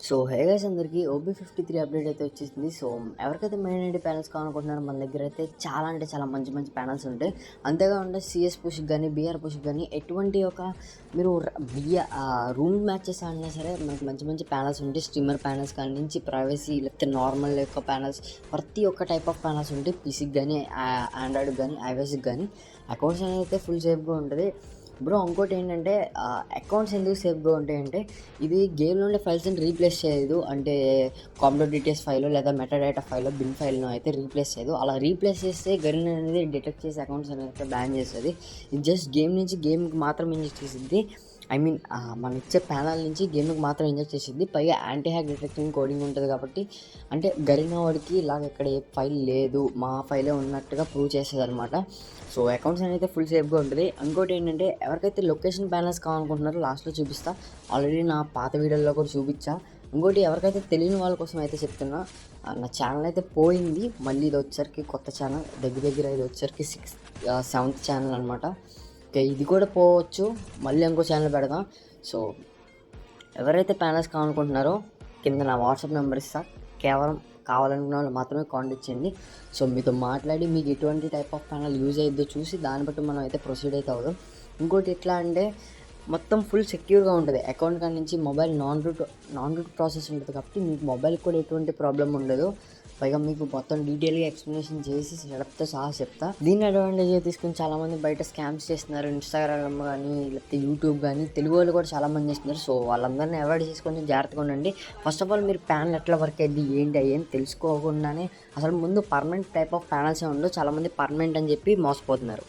So hey guys అందరికీ OB53 update అయితే వచ్చేసింది. సో ఎవరికైతే మెయిన్ ఐడి ప్యానల్స్ కావాలనుకుంటున్నారో మన దగ్గర అయితే చాలా అంటే చాలా మంచి మంచి ప్యానల్స్ ఉంటాయి. అంతేకాకుండా CS పుష్కి కానీ BR పుష్కి కానీ ఎటువంటి ఒక మీరు రూమ్ మ్యాచెస్ ఆడినా సరే మనకు మంచి మంచి ప్యానల్స్ ఉంటాయి. స్ట్రీమర్ ప్యానల్స్ కానీ నుంచి ప్రైవసీ లేకపోతే నార్మల్ యొక్క ప్యానల్స్ ప్రతి ఒక్క టైప్ ఆఫ్ ప్యానల్స్ ఉంటాయి. పీసీకి కానీ ఆండ్రాయిడ్కి కానీ iOSకి కానీ అకౌంట్స్ అనేది అయితే ఫుల్ సేఫ్గా ఉంటుంది. బ్రో ఇంకోటి ఏంటంటే అకౌంట్స్ ఎందుకు సేఫ్గా ఉంటాయంటే ఇది గేమ్లో ఉండే ఫైల్స్ని రీప్లేస్ చేయదు. అంటే కాంప్యూటర్ డీటెయిల్స్ ఫైల్ లేదా మెటాడేటా ఫైల్ బిన్ ఫైల్ను అయితే రీప్లేస్ చేయదు. అలా రీప్లేస్ చేస్తే గరిన్ అనేది డిటెక్ట్ చేసి అకౌంట్స్ అనేది బ్యాన్ చేస్తుంది. ఇది జస్ట్ గేమ్ నుంచి గేమ్కి మాత్రం ఇంజెక్ట్ చేసింది. మనం ఇచ్చే ప్యానల్ నుంచి గేమ్కి మాత్రం ఇంజెక్ట్ చేసింది. పైగా యాంటీ హ్యాక్ డిటెక్టింగ్ కోడింగ్ ఉంటుంది కాబట్టి అంటే గరిన వాడికి ఇలాగ ఎక్కడ ఏ ఫైల్ లేదు మా ఫైలే ఉన్నట్టుగా ప్రూవ్ చేస్తుంది అనమాట. సో అకౌంట్స్ అనేది ఫుల్ సేఫ్గా ఉంటుంది. ఇంకోటి ఏంటంటే ఎవరికైతే లొకేషన్ ప్యానల్స్ కావాలనుకుంటున్నారో లాస్ట్లో చూపిస్తా. ఆల్రెడీ నా పాత వీడియోలో కూడా చూపించా. ఇంకోటి ఎవరికైతే తెలియని వాళ్ళ కోసం అయితే చెప్తున్నా, నా ఛానల్ అయితే పోయింది. మళ్ళీ ఇది వచ్చరికి కొత్త ఛానల్ దగ్గర ఇది వచ్చరికి 7th ఛానల్ అనమాట. ఓకే, ఇది కూడా పోవచ్చు, మళ్ళీ ఇంకో ఛానల్ పెడదాం. సో ఎవరైతే ప్యానల్స్ కావాలనుకుంటున్నారో కింద నా వాట్సాప్ నెంబర్ ఇస్తా. కేవలం కావాలనుకున్న వాళ్ళు మాత్రమే కాంటాక్ట్ చేయండి. సో మీతో మాట్లాడి మీకు ఎటువంటి టైప్ ఆఫ్ ప్యానల్ యూజ్ అయ్యిద్దో చూసి దాన్ని బట్టి మనం అయితే ప్రొసీడ్ అయితే అవుదాం. ఇంకోటి ఎట్లా అంటే మొత్తం ఫుల్ సెక్యూర్గా ఉంటుంది. అకౌంట్ కాడి నుంచి మొబైల్ నాన్ రూట్ ప్రాసెస్ ఉంటుంది కాబట్టి మీకు మొబైల్కి కూడా ఎటువంటి ప్రాబ్లం ఉండదు. పైగా మీకు మొత్తం డీటెయిల్గా ఎక్స్ప్లెనేషన్ చేసి సెటప్తో సహా చెప్తా. దీన్ని అడ్వాంటేజ్ తీసుకుని చాలామంది బయట స్కామ్స్ చేస్తున్నారు. ఇన్స్టాగ్రామ్ కానీ లేకపోతే యూట్యూబ్ కానీ తెలుగు వాళ్ళు కూడా చాలామంది చేస్తున్నారు. సో వాళ్ళందరినీ అవాయిడ్ చేసి కొంచెం జాగ్రత్తగా ఉండండి. ఫస్ట్ ఆఫ్ ఆల్ మీరు ప్యానల్ ఎట్లా వర్క్ అయ్యింది ఏంటి అయ్యేం తెలుసుకోకుండానే అసలు ముందు పర్మనెంట్ టైప్ ఆఫ్ ప్యానల్సే ఉండవు. చాలామంది పర్మనెంట్ అని చెప్పి మోసపోతున్నారు.